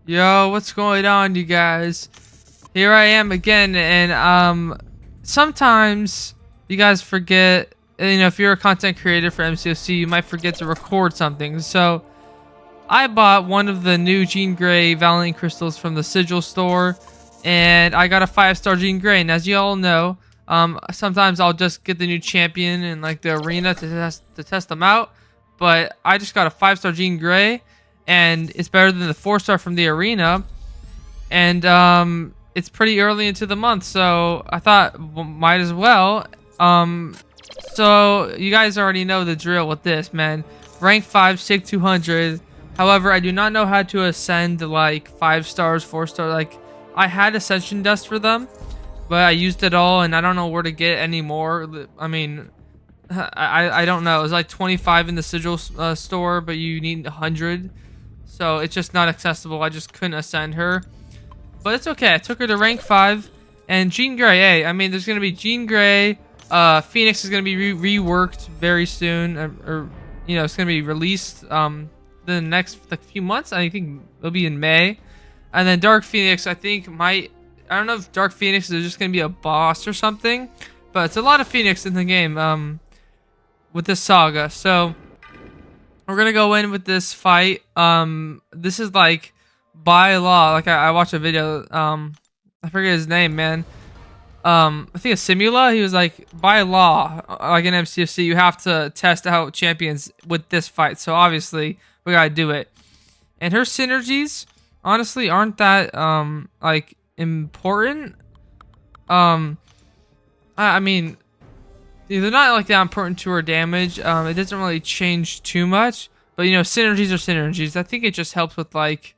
Yo, what's going on, you guys? Here I am again, and sometimes you guys forget. If you're a content creator for MCOC, you might forget to record something. So I bought one of the new Jean Grey Valiant crystals from the Sigil store, and I got a 5-star Jean Grey. And as you all know, sometimes I'll just get the new champion in like the arena to test them out. But I just got a 5-star Jean Grey, and it's better than the 4-star from the arena. And it's pretty early into the month, so I thought might as well. So you guys already know the drill with this, man. Rank 5, Sig 200. However, I do not know how to ascend like 5 stars, 4 stars. Like, I had ascension dust for them, but I used it all, and I don't know where to get any more. I mean, I don't know. It was like 25 in the Sigil store, but you need 100. So it's just not accessible. I just couldn't ascend her. But it's okay. I took her to rank 5. And Jean Grey, hey, I mean, there's going to be Jean Grey. Phoenix is going to be reworked very soon. Or it's going to be released the next few months. I think it'll be in May. And then Dark Phoenix, I think I don't know if Dark Phoenix is just going to be a boss or something. But it's a lot of Phoenix in the game with this saga. So we're going to go in with this fight. This is like by law. Like I watched a video. I forget his name, man. I think it's Simula. He was like, by law, like in MCFC, you have to test out champions with this fight. So obviously, we gotta do it. And her synergies, honestly, aren't that like important. I mean, they're not like that important to her damage. It doesn't really change too much. But synergies are synergies. I think it just helps with like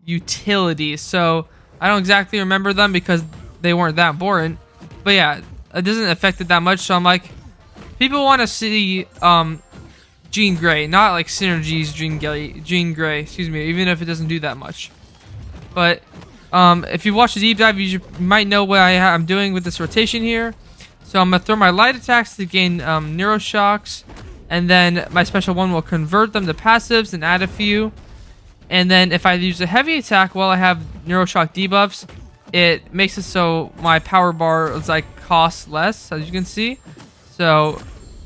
utility. So I don't exactly remember them because they weren't that important. But yeah, it doesn't affect it that much. So I'm like, people want to see Jean Grey, not like synergies Jean Grey, excuse me, even if it doesn't do that much. But if you watch the deep dive, you might know what I'm doing with this rotation here. So I'm going to throw my light attacks to gain Neuro Shocks. And then my special one will convert them to passives and add a few. And then if I use a heavy attack while I have Neuroshock debuffs, it makes it so my power bar is like costs less, as you can see. So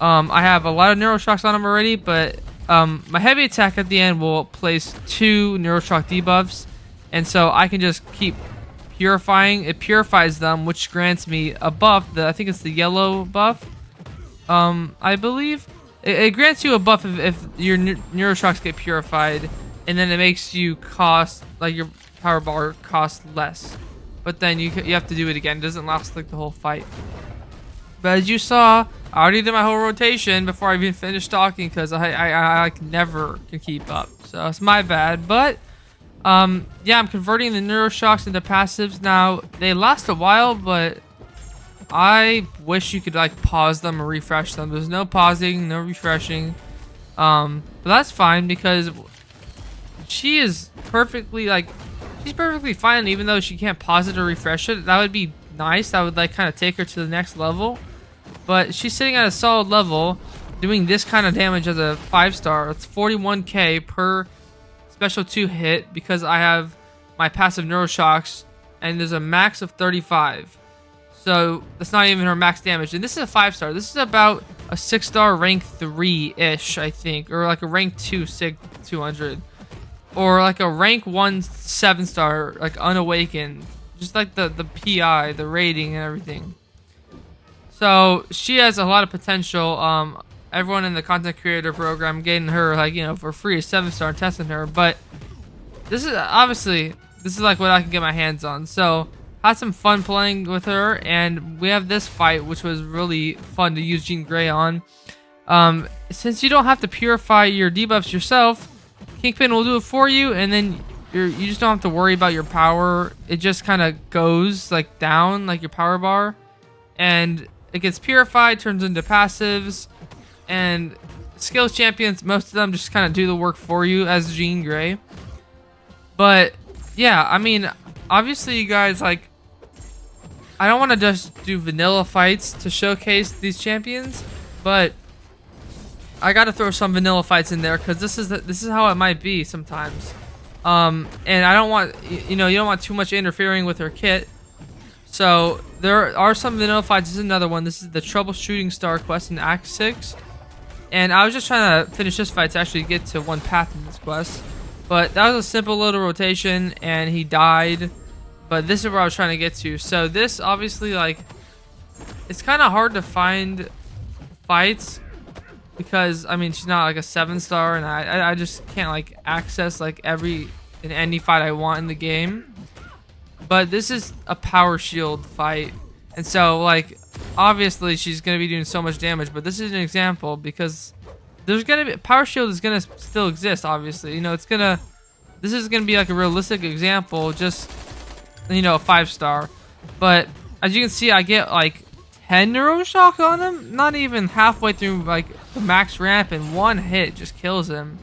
I have a lot of Neuroshocks on them already, but my heavy attack at the end will place 2 Neuroshock debuffs, and so I can just keep purifying. It purifies them, which grants me a buff. I think it's the yellow buff. I believe it grants you a buff if your Neuroshocks get purified. And then it makes you cost, like your power bar costs less. But then you have to do it again. It doesn't last like the whole fight. But as you saw, I already did my whole rotation before I even finished talking because I never can keep up. So it's my bad. But yeah, I'm converting the Neuroshocks into passives. Now, they last a while, but I wish you could like pause them or refresh them. There's no pausing, no refreshing. But that's fine because she is perfectly she's perfectly fine, even though she can't pause it or refresh it. That would be nice. That would like kind of take her to the next level. But she's sitting at a solid level, doing this kind of damage as a 5-star. It's 41k per special 2 hit because I have my passive Neuroshocks, and there's a max of 35. So that's not even her max damage. And this is a 5-star. This is about a 6-star rank 3-ish, I think, or like a rank 2 Sig 200. Or like a rank 1 7-star, like unawakened. Just like the PI, the rating and everything. So she has a lot of potential. Everyone in the content creator program getting her like, for free, a 7-star and testing her. But this is like what I can get my hands on. So had some fun playing with her, and we have this fight, which was really fun to use Jean Grey on. Since you don't have to purify your debuffs yourself, Kingpin will do it for you, and then you just don't have to worry about your power. It just kind of goes like down, like your power bar, and it gets purified, turns into passives, and skills champions, most of them just kind of do the work for you as Jean Grey. But yeah, I mean, obviously you guys like, I don't want to just do vanilla fights to showcase these champions, but I gotta throw some vanilla fights in there because this is how it might be sometimes. And I don't want, you know, you don't want too much interfering with her kit. So there are some vanilla fights. This is another one. This is the troubleshooting star quest in Act 6. And I was just trying to finish this fight to actually get to one path in this quest. But that was a simple little rotation and he died. But this is where I was trying to get to. So this obviously, like, it's kind of hard to find fights because, I mean, she's not like a 7-star and I just can't like access like any fight I want in the game. But this is a power shield fight, and so like obviously she's gonna be doing so much damage, but this is an example because there's gonna be power shield is gonna still exist. Obviously, you know, this is gonna be like a realistic example, just, you know, a 5-star. But as you can see, I get like 10 neuroshock on him, not even halfway through like the max ramp, and one hit just kills him.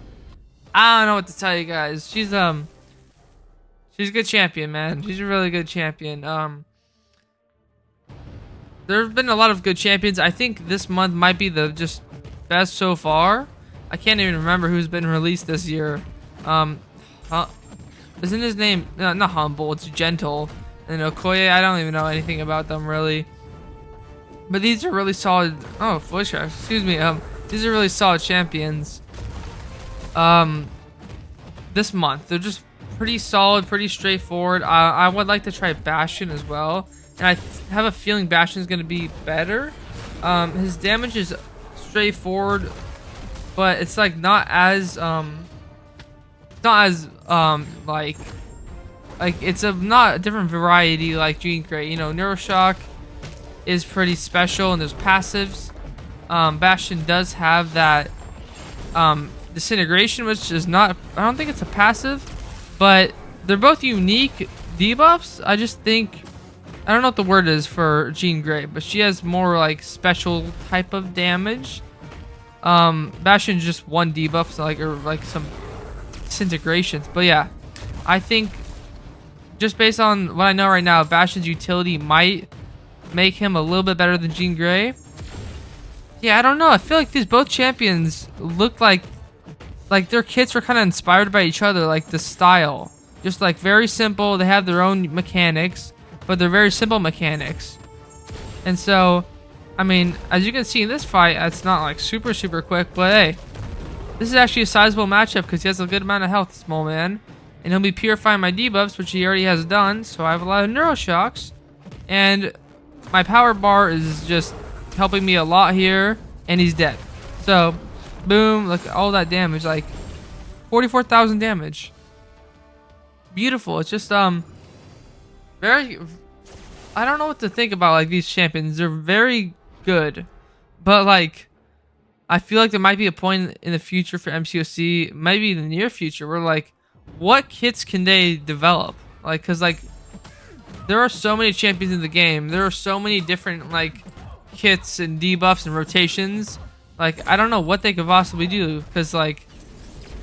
I don't know what to tell you guys. She's a good champion, man. She's a really good champion. There have been a lot of good champions. I think this month might be the just best so far. I can't even remember who's been released this year. Isn't his name not Humble? It's Gentle. And Okoye, I don't even know anything about them really. But these are really solid. Oh, voice crack. Excuse me. These are really solid champions. This month they're just pretty solid, pretty straightforward. I would like to try Bastion as well, and I have a feeling Bastion's gonna be better. His damage is straightforward, but it's like not as like it's not a different variety like Jean Grey. You know, Neuroshock is pretty special, and there's passives. Bastion does have that Disintegration, which is not, I don't think it's a passive, but they're both unique debuffs. I just think, I don't know what the word is for Jean Grey, but she has more like special type of damage. Bastion's just one debuff, so or like some disintegrations. But yeah, I think just based on what I know right now, Bastion's utility might make him a little bit better than Jean Grey. Yeah, I don't know. I feel like these both champions look like their kits were kind of inspired by each other, like the style. Just like very simple. They have their own mechanics, but they're very simple mechanics. And so, I mean, as you can see in this fight, it's not like super quick, but hey, this is actually a sizable matchup because he has a good amount of health, small man. And he'll be purifying my debuffs, which he already has done, so I have a lot of neuroshocks. And my power bar is just helping me a lot here, and he's dead. So, boom, look at all that damage, like 44,000 damage. Beautiful. It's just very, I don't know what to think about like these champions. They're very good, but like I feel like there might be a point in the future for MCOC, maybe in the near future, where like what kits can they develop? Like, cause like there are so many champions in the game. There are so many different like kits and debuffs and rotations. Like, I don't know what they could possibly do, because like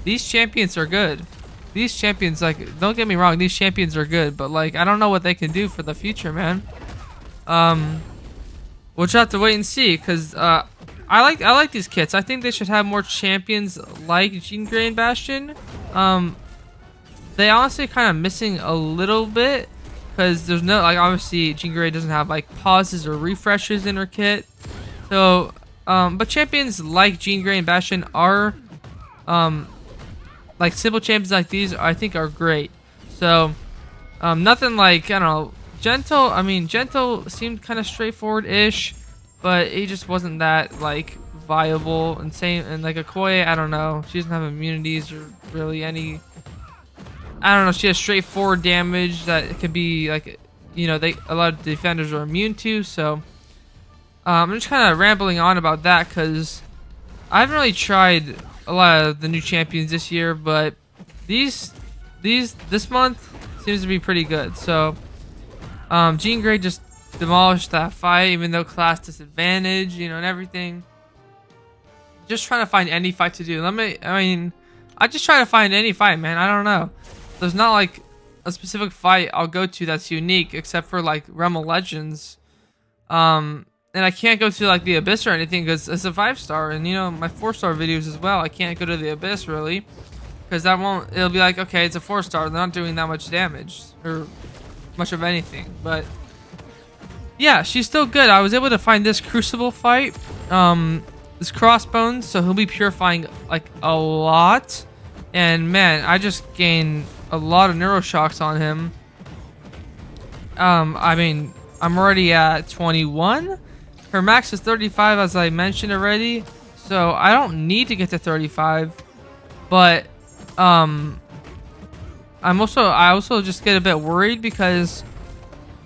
these champions are good. These champions, like, don't get me wrong, these champions are good, but like I don't know what they can do for the future, man. We'll just have to wait and see, because I like these kits. I think they should have more champions like Jean Grey and Bastion. They honestly kind of missing a little bit, because there's no, like, obviously Jean Grey doesn't have like pauses or refreshes in her kit. So but champions like Jean Grey and Bastion are like simple champions like these, I think, are great. So nothing like, I don't know, Gentle. I mean, Gentle seemed kind of straightforward-ish, but he just wasn't that like viable. And same, and like Okoye, I don't know, she doesn't have immunities or really any, I don't know, she has straightforward damage that it could be like, you know, a lot of defenders are immune to. So I'm just kind of rambling on about that because I haven't really tried a lot of the new champions this year, but this month seems to be pretty good. So Jean Grey just demolished that fight, even though class disadvantage, you know, and everything. Just trying to find any fight to do. I just try to find any fight, man. I don't know. There's not like a specific fight I'll go to that's unique, except for like Realm of Legends. And I can't go to like the Abyss or anything because it's a 5-star, and you know, my 4-star videos as well, I can't go to the Abyss really. because that won't. It'll be like, okay, it's a 4-star. They're not doing that much damage or much of anything. But yeah, she's still good. I was able to find this Crucible fight. This Crossbones, so he'll be purifying like a lot. And man, I just gained a lot of Neuroshocks on him. I mean, I'm already at 21. Her max is 35, as I mentioned already. So I don't need to get to 35. But I also just get a bit worried because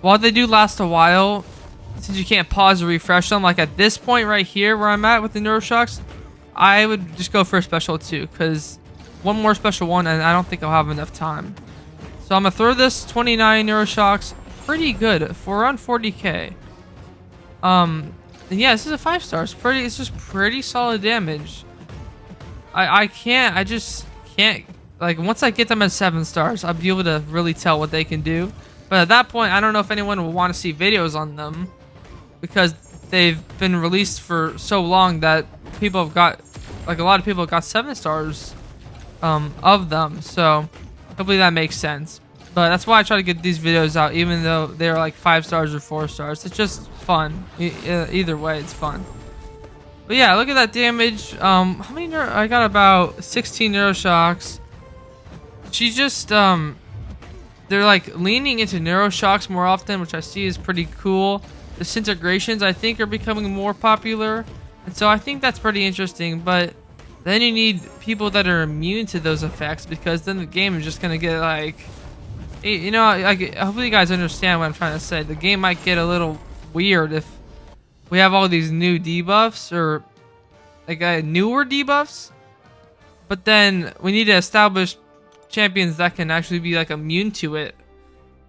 while they do last a while, since you can't pause or refresh them, like at this point right here where I'm at with the Neuroshocks, I would just go for a special 2, because one more special 1 and I don't think I'll have enough time. So I'm gonna throw this 29 Neuroshocks, pretty good for around 40k. And yeah, this is a 5-star. It's just pretty solid damage. I just can't, like, once I get them at 7 stars, I'll be able to really tell what they can do. But at that point, I don't know if anyone will want to see videos on them, because they've been released for so long that people have got, like, a lot of people have got 7 stars of them. So hopefully that makes sense. But that's why I try to get these videos out, even though they're like 5 stars or 4 stars. It's just fun. Either way, it's fun. But yeah, look at that damage. How many I got about 16 Neuroshocks. She's just they're like leaning into Neuroshocks more often, which I see is pretty cool. Disintegrations, I think, are becoming more popular, and so I think that's pretty interesting. But then you need people that are immune to those effects, because then the game is just gonna get like, you know, like, hopefully you guys understand what I'm trying to say. The game might get a little weird if we have all these new debuffs, or like newer debuffs, but then we need to establish champions that can actually be like immune to it.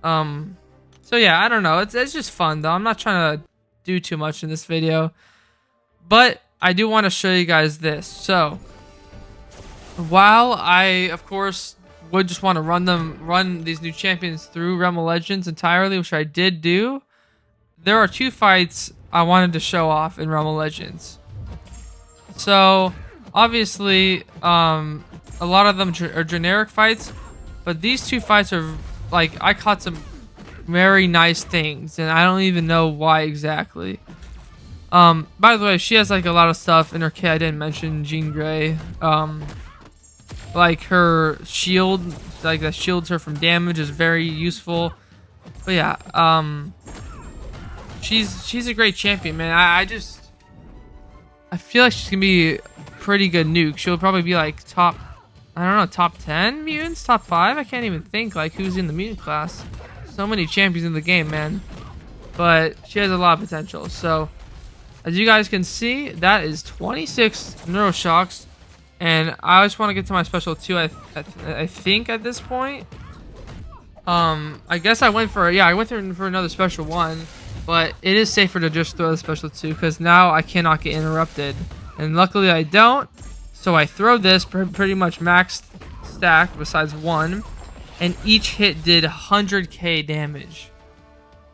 So yeah, I don't know. It's just fun though. I'm not trying to do too much in this video, but I do want to show you guys this. So while I, of course, would just want to run these new champions through Realm of Legends entirely, which I did do, there are 2 fights I wanted to show off in Realm of Legends. So obviously, a lot of them are generic fights, but these 2 fights are like, I caught some very nice things, and I don't even know why exactly. By the way, she has like a lot of stuff in her kit I didn't mention. Jean Grey, like her shield, like that shields her from damage, is very useful. But yeah, she's a great champion, man. I feel like she's gonna be a pretty good nuke. She'll probably be like top, I don't know, top 10 mutants, top 5. I can't even think like who's in the mutant class. So many champions in the game, man. But she has a lot of potential. So as you guys can see, that is 26 Neuroshocks, and I just want to get to my special 2. I think at this point, I guess I went for another special 1, but it is safer to just throw the special 2, because now I cannot get interrupted, and luckily I don't. So I throw this pretty much maxed stacked besides 1, and each hit did 100k damage.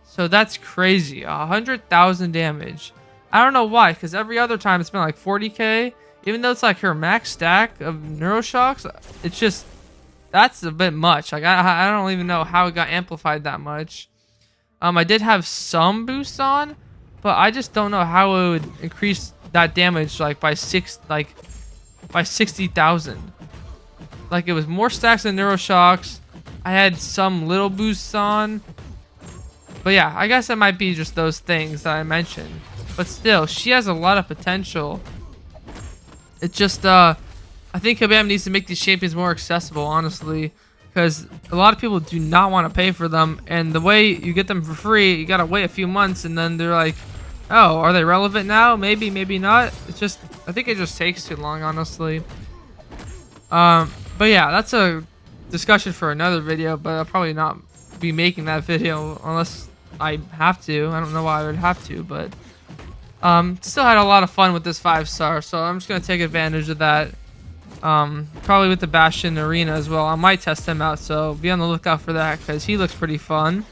So that's crazy. 100,000 damage. I don't know why, because every other time it's been like 40k. Even though it's like her max stack of Neuroshocks, it's just, that's a bit much. Like I don't even know how it got amplified that much. I did have some boosts on, but I just don't know how it would increase that damage like by 60,000. Like, it was more stacks than Neuroshocks. I had some little boosts on. But yeah, I guess it might be just those things that I mentioned. But still, she has a lot of potential. It's just, I think Kabam needs to make these champions more accessible, honestly. Because a lot of people do not want to pay for them. And the way you get them for free, you gotta wait a few months, and then they're like, oh, are they relevant now? Maybe, maybe not. It's just, I think it just takes too long, honestly. But yeah, that's a discussion for another video, but I'll probably not be making that video unless I have to. I don't know why I would have to, but still had a lot of fun with this 5-star, so I'm just gonna take advantage of that. Probably with the Bastion Arena as well. I might test him out, so be on the lookout for that, because he looks pretty fun.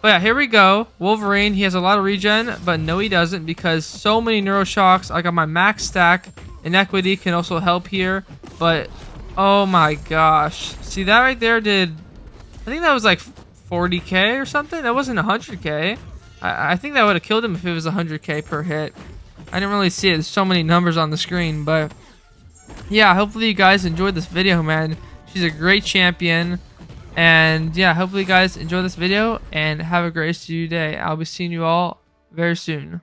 But yeah, here we go. Wolverine, he has a lot of regen, but no he doesn't, because so many Neuroshocks. I got my max stack. Inequity can also help here, but Oh my gosh. See, that right there did... I think that was like 40k or something. That wasn't 100k. I think that would have killed him if it was 100k per hit. I didn't really see it. There's so many numbers on the screen, but yeah, hopefully you guys enjoyed this video, man. She's a great champion. And yeah, hopefully you guys enjoy this video and have a great rest of your day. I'll be seeing you all very soon.